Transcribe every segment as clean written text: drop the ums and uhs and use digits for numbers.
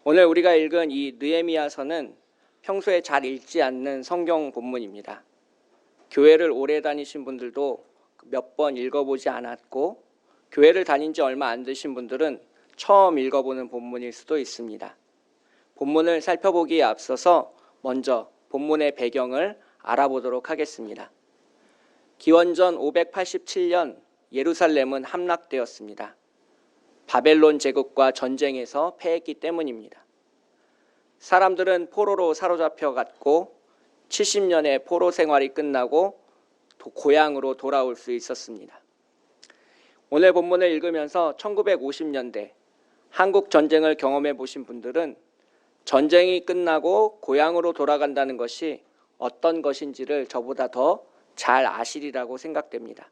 오늘 우리가 읽은 이 느헤미야서는 평소에 잘 읽지 않는 성경 본문입니다. 교회를 오래 다니신 분들도 몇 번 읽어보지 않았고 교회를 다닌 지 얼마 안 되신 분들은 처음 읽어보는 본문일 수도 있습니다. 본문을 살펴보기에 앞서서 먼저 본문의 배경을 알아보도록 하겠습니다. 기원전 587년 예루살렘은 함락되었습니다. 바벨론 제국과 전쟁에서 패했기 때문입니다. 사람들은 포로로 사로잡혀 갔고 70년의 포로 생활이 끝나고 고향으로 돌아올 수 있었습니다. 오늘 본문을 읽으면서 1950년대 한국 전쟁을 경험해 보신 분들은 전쟁이 끝나고 고향으로 돌아간다는 것이 어떤 것인지를 저보다 더 잘 아시리라고 생각됩니다.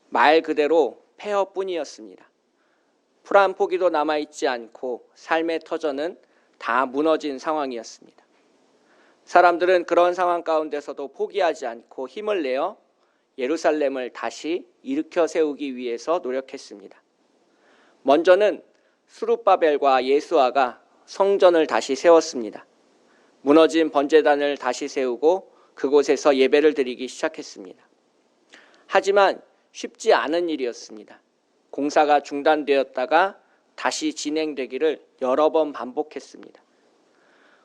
말 그대로 폐허뿐이었습니다. 풀 한 포기도 남아있지 않고 삶의 터전은 다 무너진 상황이었습니다. 사람들은 그런 상황 가운데서도 포기하지 않고 힘을 내어 예루살렘을 다시 일으켜 세우기 위해서 노력했습니다. 먼저는 스룹바벨과 예수아가 성전을 다시 세웠습니다. 무너진 번제단을 다시 세우고 그곳에서 예배를 드리기 시작했습니다. 하지만 쉽지 않은 일이었습니다. 공사가 중단되었다가 다시 진행되기를 여러 번 반복했습니다.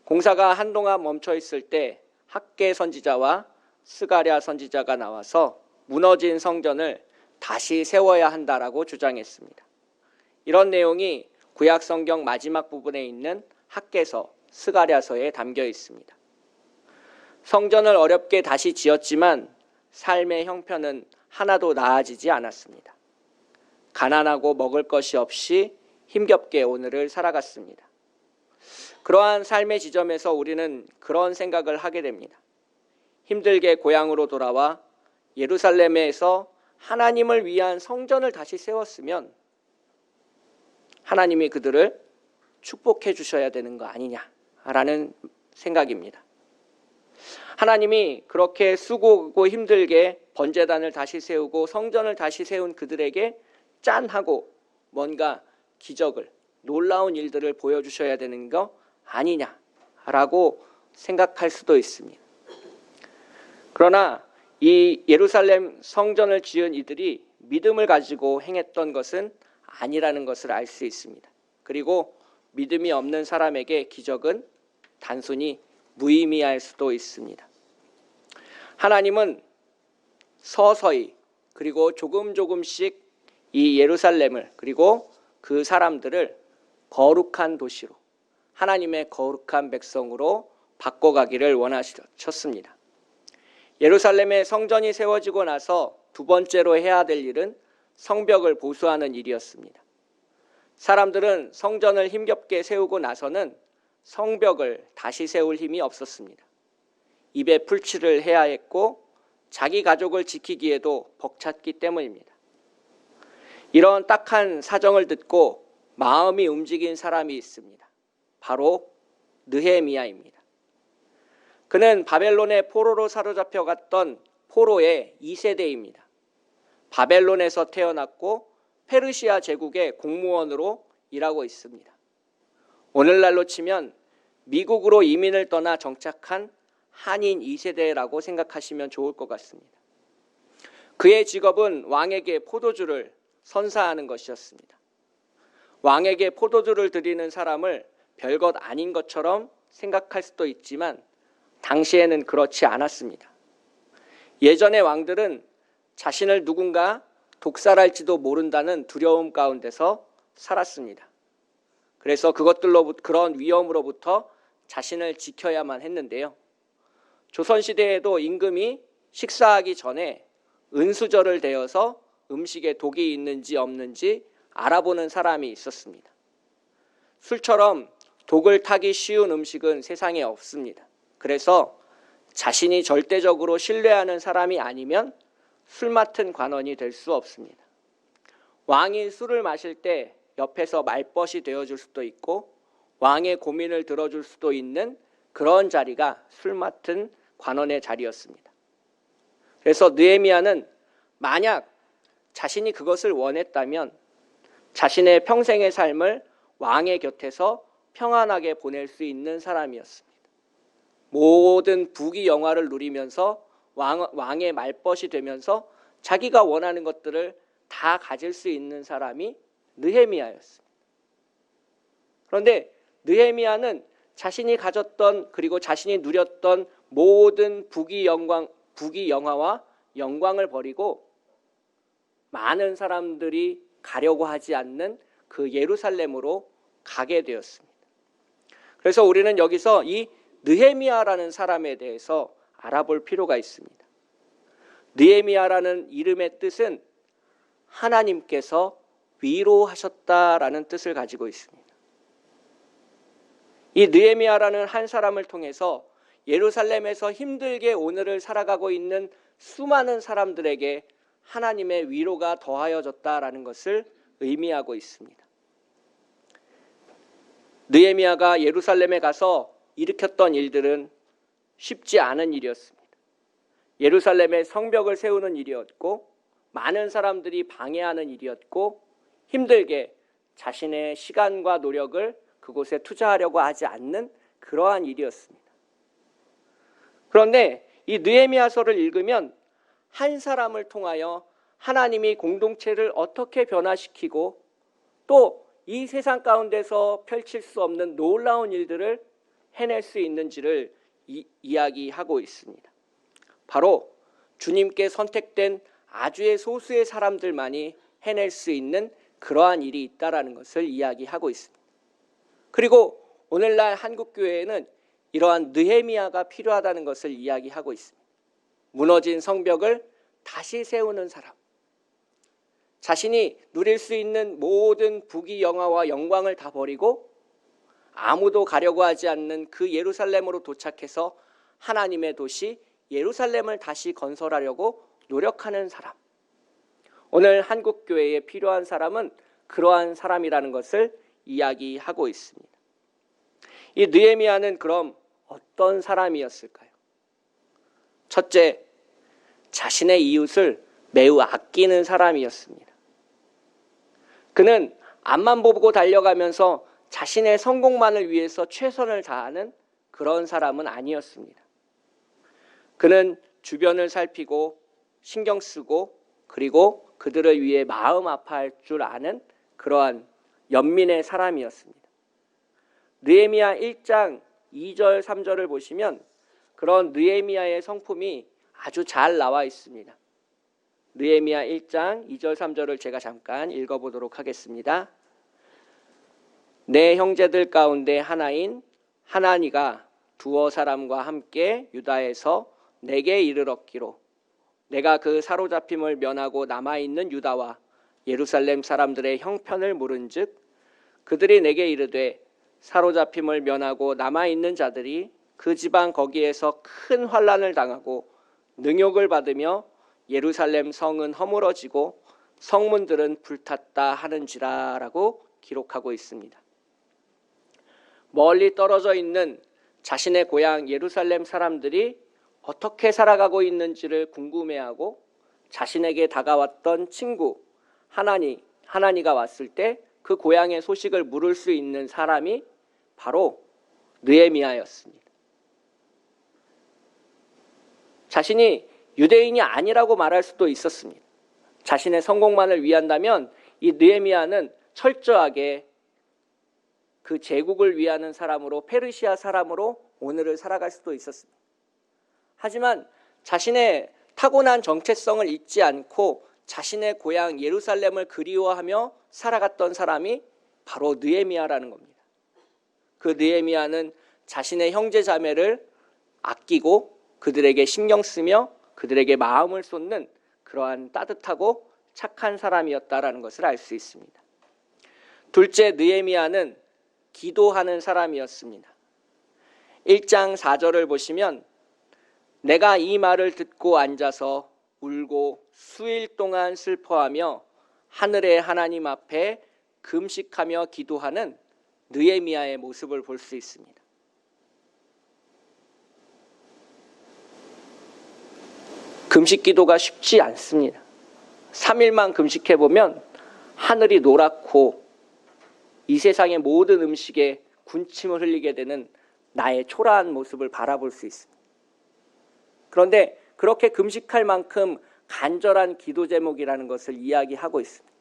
공사가 한동안 멈춰 있을 때 학개 선지자와 스가랴 선지자가 나와서 무너진 성전을 다시 세워야 한다라고 주장했습니다. 이런 내용이 구약 성경 마지막 부분에 있는 학개서, 스가랴서에 담겨 있습니다. 성전을 어렵게 다시 지었지만 삶의 형편은 하나도 나아지지 않았습니다. 가난하고 먹을 것이 없이 힘겹게 오늘을 살아갔습니다. 그러한 삶의 지점에서 우리는 그런 생각을 하게 됩니다. 힘들게 고향으로 돌아와 예루살렘에서 하나님을 위한 성전을 다시 세웠으면 하나님이 그들을 축복해 주셔야 되는 거 아니냐라는 생각입니다. 하나님이 그렇게 수고하고 힘들게 번제단을 다시 세우고 성전을 다시 세운 그들에게 짠하고 뭔가 기적을, 놀라운 일들을 보여주셔야 되는 거 아니냐라고 생각할 수도 있습니다. 그러나 이 예루살렘 성전을 지은 이들이 믿음을 가지고 행했던 것은 아니라는 것을 알 수 있습니다. 그리고 믿음이 없는 사람에게 기적은 단순히 무의미할 수도 있습니다. 하나님은 서서히 그리고 조금씩 이 예루살렘을 그리고 그 사람들을 거룩한 도시로, 하나님의 거룩한 백성으로 바꿔가기를 원하셨습니다. 예루살렘의 성전이 세워지고 나서 두 번째로 해야 될 일은 성벽을 보수하는 일이었습니다. 사람들은 성전을 힘겹게 세우고 나서는 성벽을 다시 세울 힘이 없었습니다. 입에 풀칠을 해야 했고 자기 가족을 지키기에도 벅찼기 때문입니다. 이런 딱한 사정을 듣고 마음이 움직인 사람이 있습니다. 바로 느헤미야입니다. 그는 바벨론의 포로로 사로잡혀 갔던 포로의 2세대입니다. 바벨론에서 태어났고 페르시아 제국의 공무원으로 일하고 있습니다. 오늘날로 치면 미국으로 이민을 떠나 정착한 한인 2세대라고 생각하시면 좋을 것 같습니다. 그의 직업은 왕에게 포도주를 선사하는 것이었습니다. 왕에게 포도주를 드리는 사람을 별것 아닌 것처럼 생각할 수도 있지만 당시에는 그렇지 않았습니다. 예전의 왕들은 자신을 누군가 독살할지도 모른다는 두려움 가운데서 살았습니다. 그래서 그런 위험으로부터 자신을 지켜야만 했는데요. 조선시대에도 임금이 식사하기 전에 은수저를 대어서 음식에 독이 있는지 없는지 알아보는 사람이 있었습니다. 술처럼 독을 타기 쉬운 음식은 세상에 없습니다. 그래서 자신이 절대적으로 신뢰하는 사람이 아니면 술 맡은 관원이 될 수 없습니다. 왕이 술을 마실 때 옆에서 말벗이 되어줄 수도 있고 왕의 고민을 들어줄 수도 있는 그런 자리가 술 맡은 관원의 자리였습니다. 그래서 느헤미야는 만약 자신이 그것을 원했다면 자신의 평생의 삶을 왕의 곁에서 평안하게 보낼 수 있는 사람이었습니다. 모든 부귀 영화를 누리면서 왕의 말벗이 되면서 자기가 원하는 것들을 다 가질 수 있는 사람이 느헤미야였습니다. 그런데 느헤미야는 자신이 가졌던 그리고 자신이 누렸던 모든 부귀 영화와 영광을 버리고 많은 사람들이 가려고 하지 않는 그 예루살렘으로 가게 되었습니다. 그래서 우리는 여기서 이 느헤미야라는 사람에 대해서 알아볼 필요가 있습니다. 느헤미야라는 이름의 뜻은 하나님께서 위로하셨다라는 뜻을 가지고 있습니다. 이 느헤미야라는 한 사람을 통해서 예루살렘에서 힘들게 오늘을 살아가고 있는 수많은 사람들에게 하나님의 위로가 더하여졌다라는 것을 의미하고 있습니다. 느헤미야가 예루살렘에 가서 일으켰던 일들은 쉽지 않은 일이었습니다. 예루살렘에 성벽을 세우는 일이었고 많은 사람들이 방해하는 일이었고 힘들게 자신의 시간과 노력을 그곳에 투자하려고 하지 않는 그러한 일이었습니다. 그런데 이 느헤미야서를 읽으면 한 사람을 통하여 하나님이 공동체를 어떻게 변화시키고 또 이 세상 가운데서 펼칠 수 없는 놀라운 일들을 해낼 수 있는지를 이야기하고 있습니다. 바로 주님께 선택된 아주의 소수의 사람들만이 해낼 수 있는 그러한 일이 있다라는 것을 이야기하고 있습니다. 그리고 오늘날 한국교회에는 이러한 느헤미야가 필요하다는 것을 이야기하고 있습니다. 무너진 성벽을 다시 세우는 사람, 자신이 누릴 수 있는 모든 부귀 영화와 영광을 다 버리고 아무도 가려고 하지 않는 그 예루살렘으로 도착해서 하나님의 도시 예루살렘을 다시 건설하려고 노력하는 사람. 오늘 한국교회에 필요한 사람은 그러한 사람이라는 것을 이야기하고 있습니다. 이 느헤미야는 그럼 어떤 사람이었을까요? 첫째, 자신의 이웃을 매우 아끼는 사람이었습니다. 그는 앞만 보고 달려가면서 자신의 성공만을 위해서 최선을 다하는 그런 사람은 아니었습니다. 그는 주변을 살피고 신경 쓰고 그리고 그들을 위해 마음 아파할 줄 아는 그러한 연민의 사람이었습니다. 느헤미야 1장 2절 3절을 보시면 그런 느헤미야의 성품이 아주 잘 나와 있습니다. 느헤미야 1장 2절 3절을 제가 잠깐 읽어보도록 하겠습니다. 내 형제들 가운데 하나인 하나니가 두어 사람과 함께 유다에서 내게 이르렀기로 내가 그 사로잡힘을 면하고 남아있는 유다와 예루살렘 사람들의 형편을 물은즉 그들이 내게 이르되 사로잡힘을 면하고 남아있는 자들이 그 지방 거기에서 큰 환난을 당하고 능욕을 받으며 예루살렘 성은 허물어지고 성문들은 불탔다 하는지라 라고 기록하고 있습니다. 멀리 떨어져 있는 자신의 고향 예루살렘 사람들이 어떻게 살아가고 있는지를 궁금해하고 자신에게 다가왔던 친구 하나니가 왔을 때 그 고향의 소식을 물을 수 있는 사람이 바로 느헤미야였습니다. 자신이 유대인이 아니라고 말할 수도 있었습니다. 자신의 성공만을 위한다면 이 느헤미야는 철저하게 그 제국을 위하는 사람으로 페르시아 사람으로 오늘을 살아갈 수도 있었습니다. 하지만 자신의 타고난 정체성을 잊지 않고 자신의 고향 예루살렘을 그리워하며 살아갔던 사람이 바로 느헤미야라는 겁니다. 그 느헤미야는 자신의 형제 자매를 아끼고 그들에게 신경 쓰며 그들에게 마음을 쏟는 그러한 따뜻하고 착한 사람이었다라는 것을 알 수 있습니다. 둘째, 느헤미야는 기도하는 사람이었습니다. 1장 4절을 보시면 내가 이 말을 듣고 앉아서 울고 수일 동안 슬퍼하며 하늘의 하나님 앞에 금식하며 기도하는 느헤미야의 모습을 볼 수 있습니다. 금식 기도가 쉽지 않습니다. 3일만 금식해보면 하늘이 노랗고 이 세상의 모든 음식에 군침을 흘리게 되는 나의 초라한 모습을 바라볼 수 있습니다. 그런데 그렇게 금식할 만큼 간절한 기도 제목이라는 것을 이야기하고 있습니다.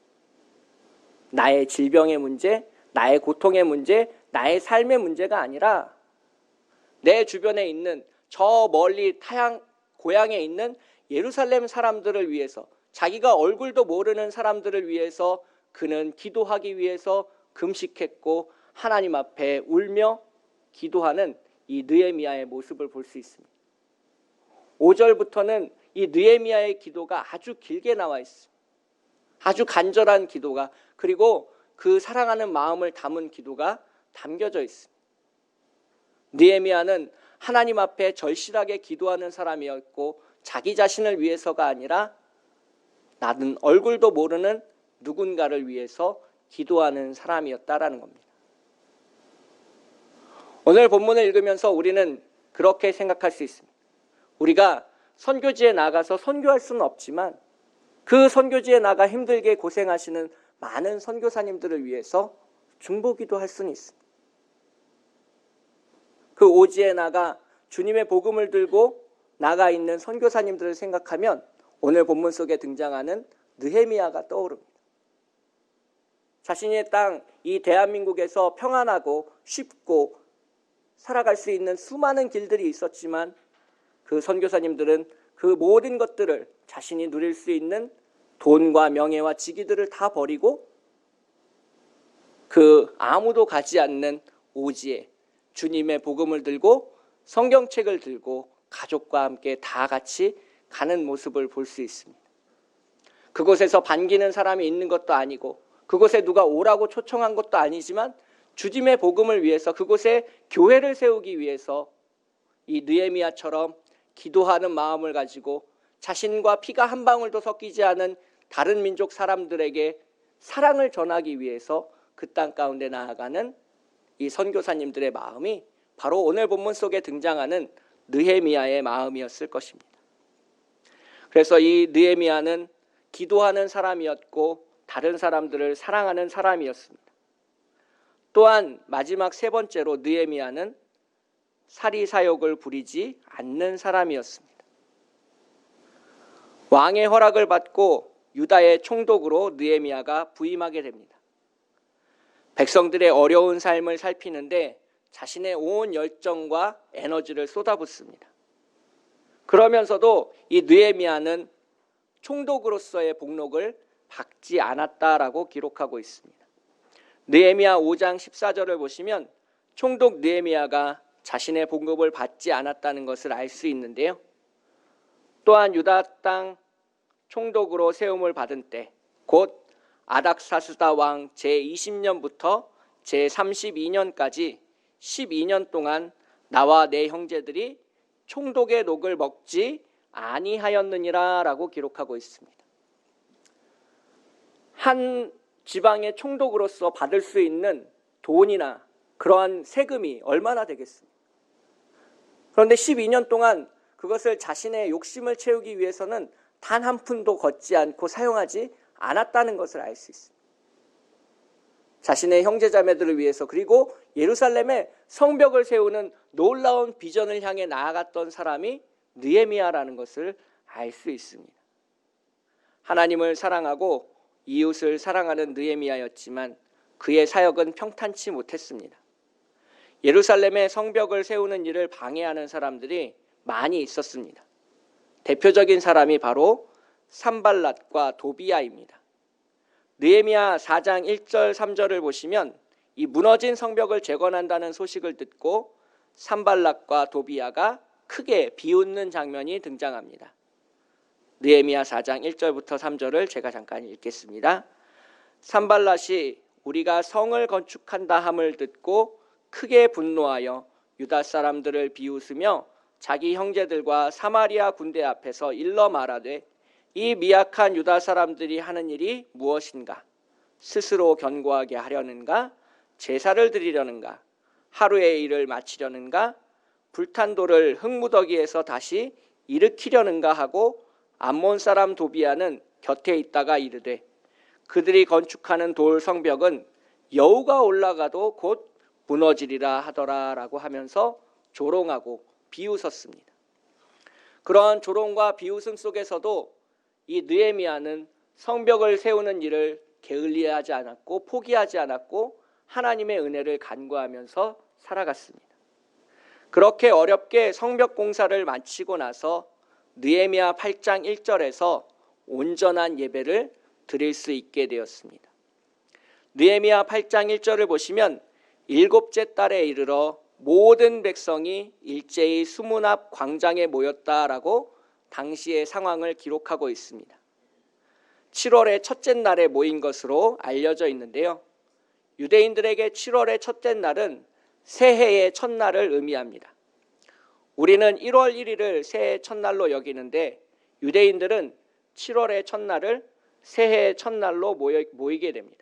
나의 질병의 문제, 나의 고통의 문제, 나의 삶의 문제가 아니라 내 주변에 있는 저 멀리 고향에 있는 예루살렘 사람들을 위해서, 자기가 얼굴도 모르는 사람들을 위해서 그는 기도하기 위해서 금식했고 하나님 앞에 울며 기도하는 이 느헤미야의 모습을 볼 수 있습니다. 5절부터는 이 느헤미야의 기도가 아주 길게 나와 있습니다. 아주 간절한 기도가, 그리고 그 사랑하는 마음을 담은 기도가 담겨져 있습니다. 느헤미야는 하나님 앞에 절실하게 기도하는 사람이었고 자기 자신을 위해서가 아니라 나는 얼굴도 모르는 누군가를 위해서 기도하는 사람이었다라는 겁니다. 오늘 본문을 읽으면서 우리는 그렇게 생각할 수 있습니다. 우리가 선교지에 나가서 선교할 수는 없지만 그 선교지에 나가 힘들게 고생하시는 많은 선교사님들을 위해서 중보기도 할 수는 있습니다. 그 오지에 나가 주님의 복음을 들고 나가 있는 선교사님들을 생각하면 오늘 본문 속에 등장하는 느헤미야가 떠오릅니다. 자신의 땅, 이 대한민국에서 평안하고 쉽고 살아갈 수 있는 수많은 길들이 있었지만 그 선교사님들은 그 모든 것들을, 자신이 누릴 수 있는 돈과 명예와 직위들을 다 버리고 그 아무도 가지 않는 오지에 주님의 복음을 들고 성경책을 들고 가족과 함께 다 같이 가는 모습을 볼 수 있습니다. 그곳에서 반기는 사람이 있는 것도 아니고 그곳에 누가 오라고 초청한 것도 아니지만 주님의 복음을 위해서, 그곳에 교회를 세우기 위해서 이 느헤미야처럼 기도하는 마음을 가지고 자신과 피가 한 방울도 섞이지 않은 다른 민족 사람들에게 사랑을 전하기 위해서 그 땅 가운데 나아가는 이 선교사님들의 마음이 바로 오늘 본문 속에 등장하는 느헤미야의 마음이었을 것입니다. 그래서 이 느헤미야는 기도하는 사람이었고 다른 사람들을 사랑하는 사람이었습니다. 또한 마지막 세 번째로 느헤미야는 사리사욕을 부리지 않는 사람이었습니다. 왕의 허락을 받고 유다의 총독으로 느헤미야가 부임하게 됩니다. 백성들의 어려운 삶을 살피는데 자신의 온 열정과 에너지를 쏟아붓습니다. 그러면서도 이 느헤미야는 총독으로서의 복록을 받지 않았다라고 기록하고 있습니다. 느헤미야 5장 14절을 보시면 총독 느헤미야가 자신의 봉급을 받지 않았다는 것을 알 수 있는데요. 또한 유다 땅 총독으로 세움을 받은 때, 곧 아닥사스다 왕 제20년부터 제32년까지 12년 동안 나와 내 형제들이 총독의 녹을 먹지 아니하였느니라 라고 기록하고 있습니다. 한 지방의 총독으로서 받을 수 있는 돈이나 그러한 세금이 얼마나 되겠습니까? 그런데 12년 동안 그것을 자신의 욕심을 채우기 위해서는 단 한 푼도 걷지 않고 사용하지 않았다는 것을 알 수 있습니다. 자신의 형제자매들을 위해서, 그리고 예루살렘에 성벽을 세우는 놀라운 비전을 향해 나아갔던 사람이 느헤미야라는 것을 알 수 있습니다. 하나님을 사랑하고 이웃을 사랑하는 느헤미야였지만 그의 사역은 평탄치 못했습니다. 예루살렘에 성벽을 세우는 일을 방해하는 사람들이 많이 있었습니다. 대표적인 사람이 바로 산발랏과 도비야입니다. 느헤미야 4장 1절 3절을 보시면 이 무너진 성벽을 재건한다는 소식을 듣고 산발랏과 도비야가 크게 비웃는 장면이 등장합니다. 느헤미야 4장 1절부터 3절을 제가 잠깐 읽겠습니다. 산발랏이 우리가 성을 건축한다 함을 듣고 크게 분노하여 유다 사람들을 비웃으며 자기 형제들과 사마리아 군대 앞에서 일러 말하되 이 미약한 유다 사람들이 하는 일이 무엇인가? 스스로 견고하게 하려는가? 제사를 드리려는가? 하루의 일을 마치려는가? 불탄 돌을 흙무더기에서 다시 일으키려는가 하고 암몬 사람 도비야는 곁에 있다가 이르되 그들이 건축하는 돌 성벽은 여우가 올라가도 곧 무너지리라 하더라라고 하면서 조롱하고 비웃었습니다. 그러한 조롱과 비웃음 속에서도 이 느헤미야는 성벽을 세우는 일을 게을리하지 않았고 포기하지 않았고 하나님의 은혜를 간구하면서 살아갔습니다. 그렇게 어렵게 성벽 공사를 마치고 나서 느헤미야 8장 1절에서 온전한 예배를 드릴 수 있게 되었습니다. 느헤미야 8장 1절을 보시면 일곱째 달에 이르러 모든 백성이 일제히 수문 앞 광장에 모였다라고 당시의 상황을 기록하고 있습니다. 7월의 첫째 날에 모인 것으로 알려져 있는데요. 유대인들에게 7월의 첫째 날은 새해의 첫날을 의미합니다. 우리는 1월 1일을 새해의 첫날로 여기는데 유대인들은 7월의 첫날을 새해의 첫날로 모이게 됩니다.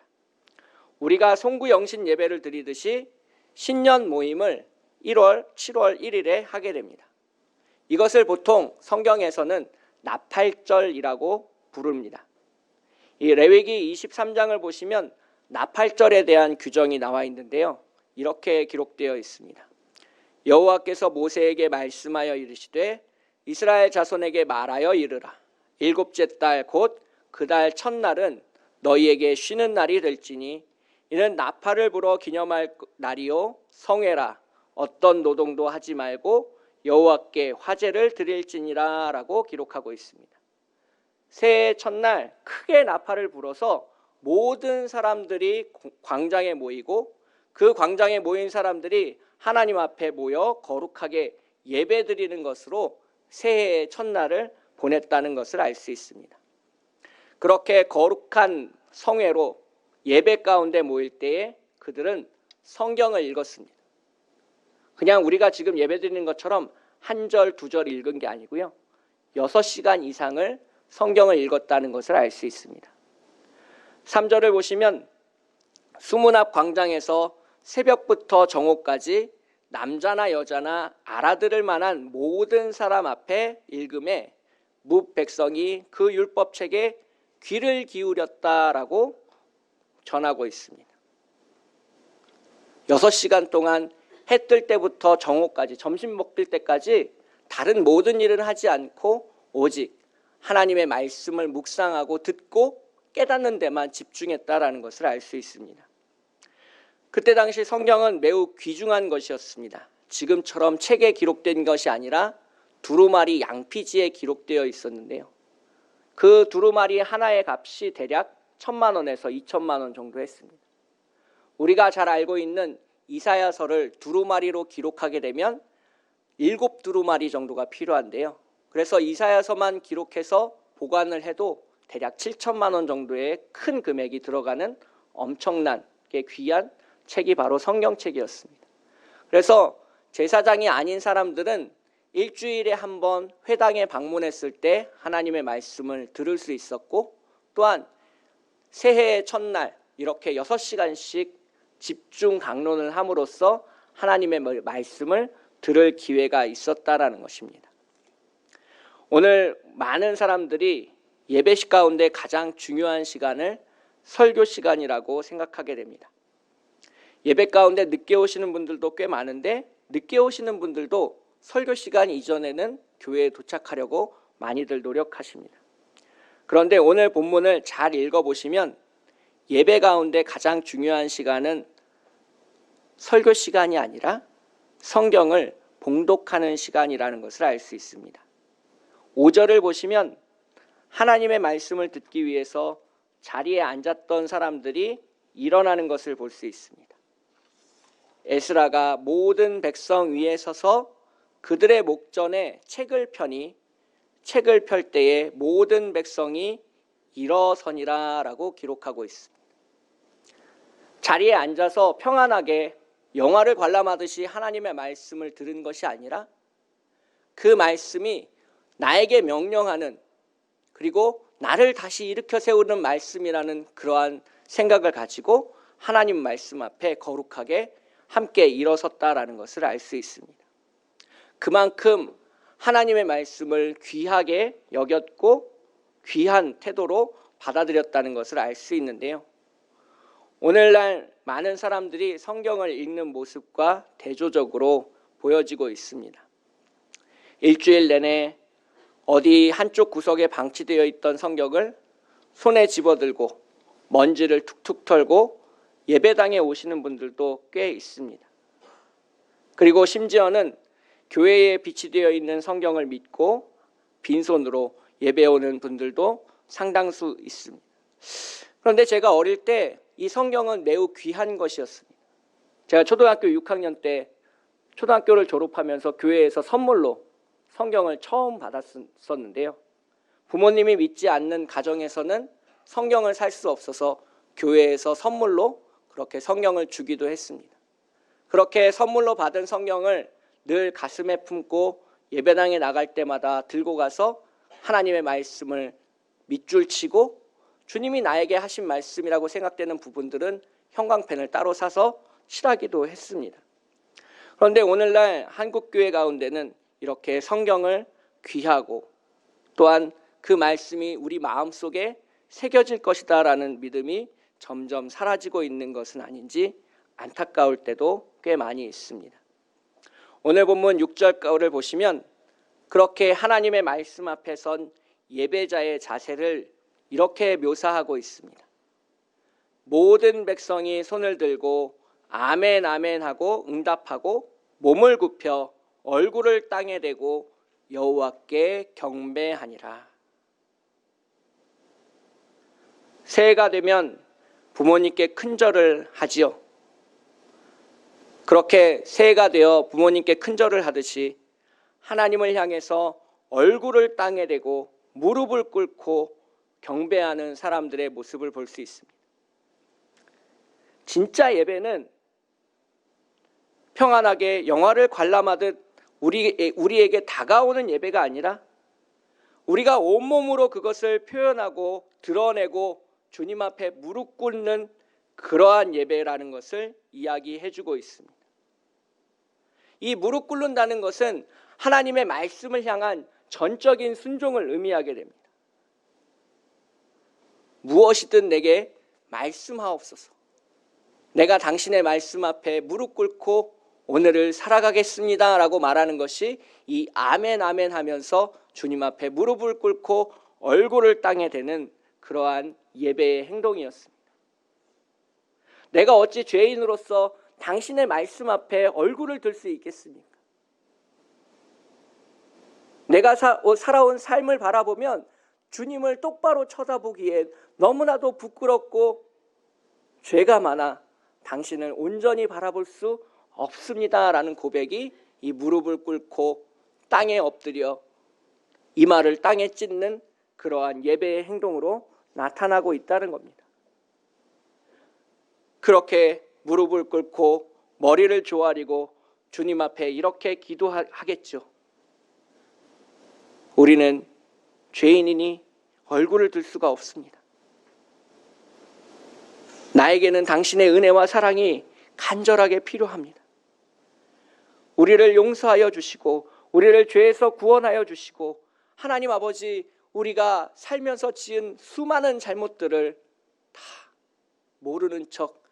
우리가 송구영신 예배를 드리듯이 신년 모임을 7월 1일에 하게 됩니다. 이것을 보통 성경에서는 나팔절이라고 부릅니다. 이 레위기 23장을 보시면 나팔절에 대한 규정이 나와 있는데요. 이렇게 기록되어 있습니다. 여호와께서 모세에게 말씀하여 이르시되 이스라엘 자손에게 말하여 이르라. 일곱째 달 곧 그 달 첫날은 너희에게 쉬는 날이 될지니 이는 나팔을 불어 기념할 날이요 성회라. 어떤 노동도 하지 말고 여호와께 화제를 드릴지니라 라고 기록하고 있습니다. 새해 첫날 크게 나팔을 불어서 모든 사람들이 광장에 모이고 그 광장에 모인 사람들이 하나님 앞에 모여 거룩하게 예배드리는 것으로 새해의 첫날을 보냈다는 것을 알 수 있습니다. 그렇게 거룩한 성회로 예배 가운데 모일 때에 그들은 성경을 읽었습니다. 그냥 우리가 지금 예배드리는 것처럼 한 절, 두 절 읽은 게 아니고요. 6시간 이상을 성경을 읽었다는 것을 알 수 있습니다. 3절을 보시면 수문 앞 광장에서 새벽부터 정오까지 남자나 여자나 알아들을 만한 모든 사람 앞에 읽음에 뭇 백성이 그 율법책에 귀를 기울였다라고 전하고 있습니다. 6시간 동안 해 뜰 때부터 정오까지 점심 먹을 때까지 다른 모든 일은 하지 않고 오직 하나님의 말씀을 묵상하고 듣고 깨닫는 데만 집중했다라는 것을 알 수 있습니다. 그때 당시 성경은 매우 귀중한 것이었습니다. 지금처럼 책에 기록된 것이 아니라 두루마리 양피지에 기록되어 있었는데요. 그 두루마리 하나의 값이 대략 1,000만 원에서 2,000만 원 정도 했습니다. 우리가 잘 알고 있는 이사야서를 두루마리로 기록하게 되면 7두루마리 정도가 필요한데요. 그래서 이사야서만 기록해서 보관을 해도 대략 7,000만 원 정도의 큰 금액이 들어가는 엄청나게 귀한 책이 바로 성경책이었습니다. 그래서 제사장이 아닌 사람들은 일주일에 한 번 회당에 방문했을 때 하나님의 말씀을 들을 수 있었고 또한 새해의 첫날 이렇게 6시간씩 집중 강론을 함으로써 하나님의 말씀을 들을 기회가 있었다라는 것입니다. 오늘 많은 사람들이 예배식 가운데 가장 중요한 시간을 설교 시간이라고 생각하게 됩니다. 예배 가운데 늦게 오시는 분들도 꽤 많은데 늦게 오시는 분들도 설교 시간 이전에는 교회에 도착하려고 많이들 노력하십니다. 그런데 오늘 본문을 잘 읽어보시면 예배 가운데 가장 중요한 시간은 설교 시간이 아니라 성경을 봉독하는 시간이라는 것을 알 수 있습니다. 5절을 보시면 하나님의 말씀을 듣기 위해서 자리에 앉았던 사람들이 일어나는 것을 볼 수 있습니다. 에스라가 모든 백성 위에 서서 그들의 목전에 책을 펴니 책을 펼 때에 모든 백성이 일어서니라 라고 기록하고 있습니다. 자리에 앉아서 평안하게 영화를 관람하듯이 하나님의 말씀을 들은 것이 아니라 그 말씀이 나에게 명령하는 그리고 나를 다시 일으켜 세우는 말씀이라는 그러한 생각을 가지고 하나님 말씀 앞에 거룩하게 함께 일어섰다라는 것을 알 수 있습니다. 그만큼 하나님의 말씀을 귀하게 여겼고 귀한 태도로 받아들였다는 것을 알 수 있는데요. 오늘날 많은 사람들이 성경을 읽는 모습과 대조적으로 보여지고 있습니다. 일주일 내내 어디 한쪽 구석에 방치되어 있던 성경을 손에 집어들고 먼지를 툭툭 털고 예배당에 오시는 분들도 꽤 있습니다. 그리고 심지어는 교회에 비치되어 있는 성경을 믿고 빈손으로 예배 오는 분들도 상당수 있습니다. 그런데 제가 어릴 때 이 성경은 매우 귀한 것이었습니다. 제가 초등학교 6학년 때 초등학교를 졸업하면서 교회에서 선물로 성경을 처음 받았었는데요. 부모님이 믿지 않는 가정에서는 성경을 살 수 없어서 교회에서 선물로 그렇게 성경을 주기도 했습니다. 그렇게 선물로 받은 성경을 늘 가슴에 품고 예배당에 나갈 때마다 들고 가서 하나님의 말씀을 밑줄 치고 주님이 나에게 하신 말씀이라고 생각되는 부분들은 형광펜을 따로 사서 칠하기도 했습니다. 그런데 오늘날 한국교회 가운데는 이렇게 성경을 귀하고 또한 그 말씀이 우리 마음속에 새겨질 것이다 라는 믿음이 점점 사라지고 있는 것은 아닌지 안타까울 때도 꽤 많이 있습니다. 오늘 본문 6절을 보시면 그렇게 하나님의 말씀 앞에 선 예배자의 자세를 이렇게 묘사하고 있습니다. 모든 백성이 손을 들고 아멘 아멘 하고 응답하고 몸을 굽혀 얼굴을 땅에 대고 여호와께 경배하니라. 새해가 되면 부모님께 큰절을 하지요. 그렇게 새해가 되어 부모님께 큰절을 하듯이 하나님을 향해서 얼굴을 땅에 대고 무릎을 꿇고 경배하는 사람들의 모습을 볼 수 있습니다. 진짜 예배는 평안하게 영화를 관람하듯 우리에게 다가오는 예배가 아니라 우리가 온몸으로 그것을 표현하고 드러내고 주님 앞에 무릎 꿇는 그러한 예배라는 것을 이야기해주고 있습니다. 이 무릎 꿇는다는 것은 하나님의 말씀을 향한 전적인 순종을 의미하게 됩니다. 무엇이든 내게 말씀하옵소서. 내가 당신의 말씀 앞에 무릎 꿇고 오늘을 살아가겠습니다 라고 말하는 것이 이 아멘 아멘 하면서 주님 앞에 무릎을 꿇고 얼굴을 땅에 대는 그러한 예배의 행동이었습니다. 내가 어찌 죄인으로서 당신의 말씀 앞에 얼굴을 들 수 있겠습니까? 내가 살아온 삶을 바라보면 주님을 똑바로 쳐다보기엔 너무나도 부끄럽고 죄가 많아 당신을 온전히 바라볼 수 없습니다라는 고백이 이 무릎을 꿇고 땅에 엎드려 이마를 땅에 찢는 그러한 예배의 행동으로 나타나고 있다는 겁니다. 그렇게 무릎을 꿇고 머리를 조아리고 주님 앞에 이렇게 기도하겠죠. 우리는 죄인이니 얼굴을 들 수가 없습니다. 나에게는 당신의 은혜와 사랑이 간절하게 필요합니다. 우리를 용서하여 주시고 우리를 죄에서 구원하여 주시고 하나님 아버지 우리가 살면서 지은 수많은 잘못들을 다 모르는 척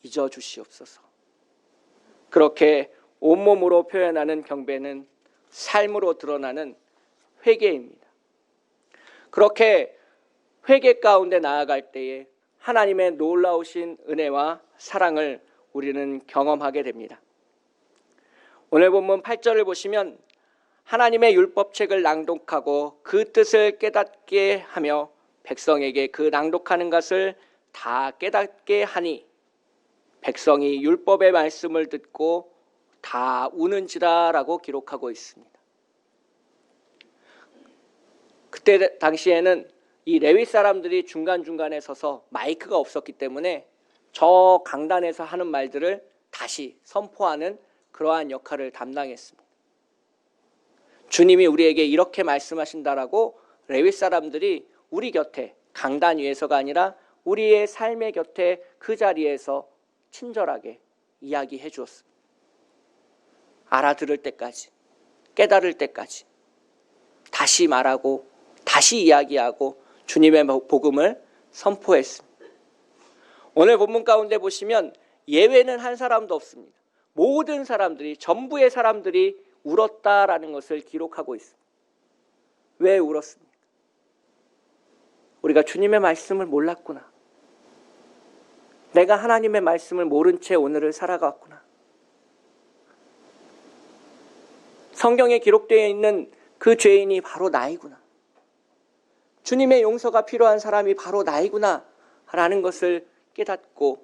잊어주시옵소서. 그렇게 온몸으로 표현하는 경배는 삶으로 드러나는 회개입니다. 그렇게 회개 가운데 나아갈 때에 하나님의 놀라우신 은혜와 사랑을 우리는 경험하게 됩니다. 오늘 본문 8절을 보시면 하나님의 율법책을 낭독하고 그 뜻을 깨닫게 하며 백성에게 그 낭독하는 것을 다 깨닫게 하니 백성이 율법의 말씀을 듣고 다 우는지라 라고 기록하고 있습니다. 그때 당시에는 이 레위 사람들이 중간중간에 서서 마이크가 없었기 때문에 저 강단에서 하는 말들을 다시 선포하는 그러한 역할을 담당했습니다. 주님이 우리에게 이렇게 말씀하신다라고 레위 사람들이 우리 곁에 강단 위에서가 아니라 우리의 삶의 곁에 그 자리에서 친절하게 이야기해 주었습니다. 알아들을 때까지, 깨달을 때까지 다시 말하고 다시 이야기하고 주님의 복음을 선포했습니다. 오늘 본문 가운데 보시면 예외는 한 사람도 없습니다. 모든 사람들이, 전부의 사람들이 울었다라는 것을 기록하고 있습니다. 왜 울었습니까? 우리가 주님의 말씀을 몰랐구나. 내가 하나님의 말씀을 모른 채 오늘을 살아갔구나. 성경에 기록되어 있는 그 죄인이 바로 나이구나. 주님의 용서가 필요한 사람이 바로 나이구나 라는 것을 깨닫고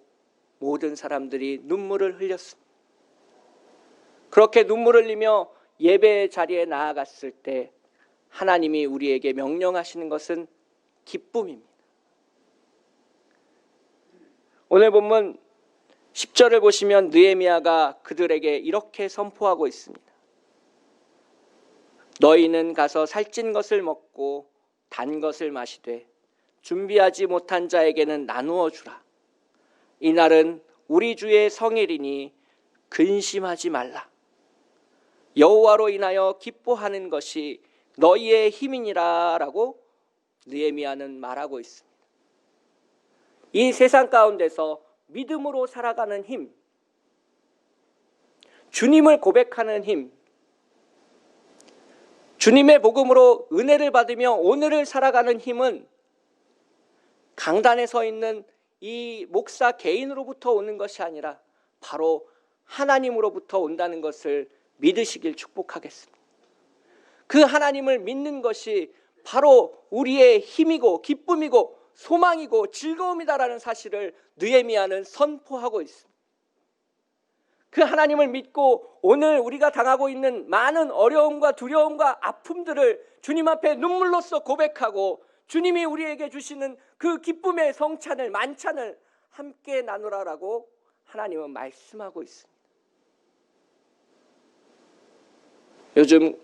모든 사람들이 눈물을 흘렸습니다. 그렇게 눈물을 흘리며 예배의 자리에 나아갔을 때 하나님이 우리에게 명령하시는 것은 기쁨입니다. 오늘 본문 10절을 보시면 느헤미야가 그들에게 이렇게 선포하고 있습니다. 너희는 가서 살찐 것을 먹고 단 것을 마시되 준비하지 못한 자에게는 나누어 주라. 이날은 우리 주의 성일이니 근심하지 말라. 여호와로 인하여 기뻐하는 것이 너희의 힘이니라 라고 느헤미야는 말하고 있습니다. 이 세상 가운데서 믿음으로 살아가는 힘, 주님을 고백하는 힘, 주님의 복음으로 은혜를 받으며 오늘을 살아가는 힘은 강단에 서 있는 이 목사 개인으로부터 오는 것이 아니라 바로 하나님으로부터 온다는 것을 믿으시길 축복하겠습니다. 그 하나님을 믿는 것이 바로 우리의 힘이고 기쁨이고 소망이고 즐거움이다라는 사실을 느헤미야는 선포하고 있습니다. 그 하나님을 믿고 오늘 우리가 당하고 있는 많은 어려움과 두려움과 아픔들을 주님 앞에 눈물로써 고백하고 주님이 우리에게 주시는 그 기쁨의 성찬을, 만찬을 함께 나누라라고 하나님은 말씀하고 있습니다. 요즘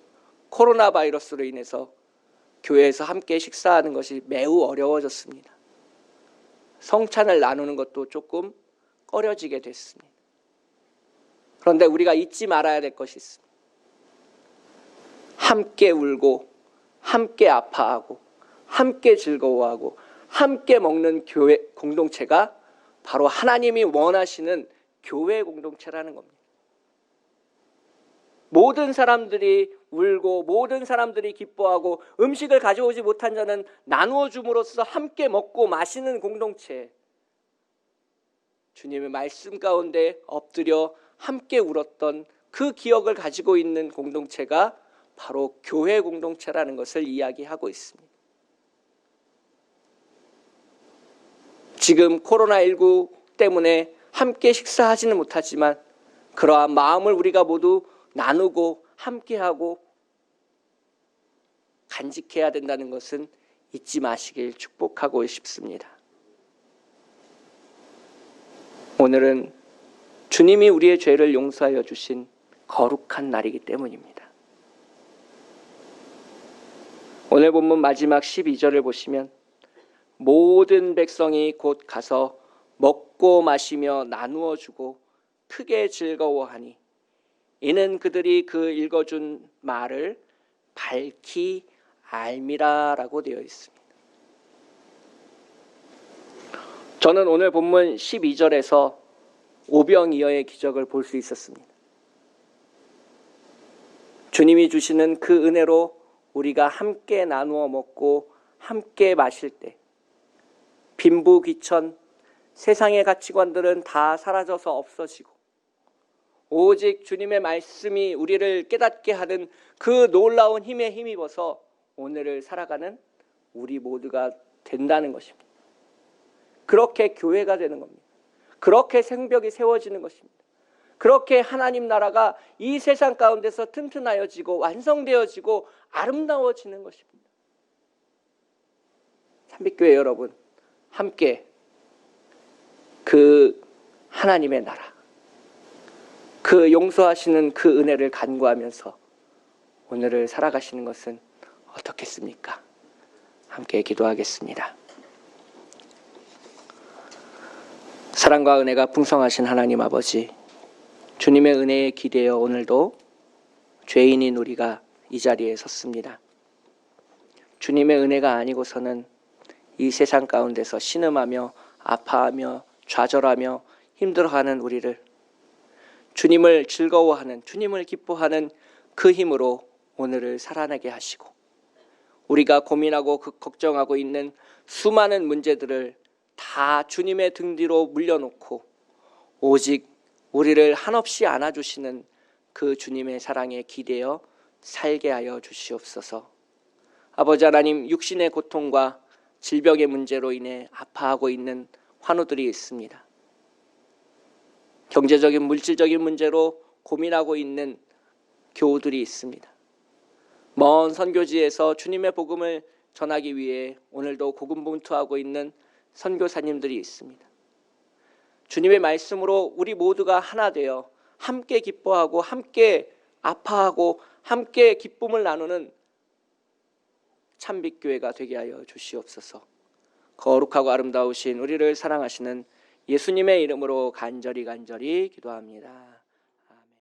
코로나 바이러스로 인해서 교회에서 함께 식사하는 것이 매우 어려워졌습니다. 성찬을 나누는 것도 조금 꺼려지게 됐습니다. 그런데 우리가 잊지 말아야 될 것이 있습니다. 함께 울고 함께 아파하고 함께 즐거워하고 함께 먹는 교회 공동체가 바로 하나님이 원하시는 교회 공동체라는 겁니다. 모든 사람들이 울고 모든 사람들이 기뻐하고 음식을 가져오지 못한 자는 나누어 줌으로써 함께 먹고 마시는 공동체, 주님의 말씀 가운데 엎드려 함께 울었던 그 기억을 가지고 있는 공동체가 바로 교회 공동체라는 것을 이야기하고 있습니다. 지금 코로나19 때문에 함께 식사하지는 못하지만 그러한 마음을 우리가 모두 나누고 함께하고 간직해야 된다는 것은 잊지 마시길 축복하고 싶습니다. 오늘은 주님이 우리의 죄를 용서하여 주신 거룩한 날이기 때문입니다. 오늘 본문 마지막 12절을 보시면 모든 백성이 곧 가서 먹고 마시며 나누어 주고 크게 즐거워하니 이는 그들이 그 읽어준 말을 밝히 알미라라고 되어 있습니다. 저는 오늘 본문 12절에서 오병이어의 기적을 볼 수 있었습니다. 주님이 주시는 그 은혜로 우리가 함께 나누어 먹고 함께 마실 때 빈부귀천 세상의 가치관들은 다 사라져서 없어지고 오직 주님의 말씀이 우리를 깨닫게 하는 그 놀라운 힘에 힘입어서 오늘을 살아가는 우리 모두가 된다는 것입니다. 그렇게 교회가 되는 겁니다. 그렇게 생벽이 세워지는 것입니다. 그렇게 하나님 나라가 이 세상 가운데서 튼튼하여지고 완성되어지고 아름다워지는 것입니다. 삼빛교회 여러분, 함께 그 하나님의 나라, 그 용서하시는 그 은혜를 간구하면서 오늘을 살아가시는 것은 어떻겠습니까? 함께 기도하겠습니다. 사랑과 은혜가 풍성하신 하나님 아버지, 주님의 은혜에 기대어 오늘도 죄인인 우리가 이 자리에 섰습니다. 주님의 은혜가 아니고서는 이 세상 가운데서 신음하며 아파하며 좌절하며 힘들어하는 우리를 주님을 즐거워하는, 주님을 기뻐하는 그 힘으로 오늘을 살아내게 하시고, 우리가 고민하고 걱정하고 있는 수많은 문제들을 다 주님의 등 뒤로 물려놓고 오직 우리를 한없이 안아주시는 그 주님의 사랑에 기대어 살게 하여 주시옵소서. 아버지 하나님, 육신의 고통과 질병의 문제로 인해 아파하고 있는 환우들이 있습니다. 경제적인 물질적인 문제로 고민하고 있는 교우들이 있습니다. 먼 선교지에서 주님의 복음을 전하기 위해 오늘도 고군분투하고 있는 선교사님들이 있습니다. 주님의 말씀으로 우리 모두가 하나 되어 함께 기뻐하고 함께 아파하고 함께 기쁨을 나누는 참빛교회가 되게 하여 주시옵소서. 거룩하고 아름다우신 우리를 사랑하시는 예수님의 이름으로 간절히 기도합니다.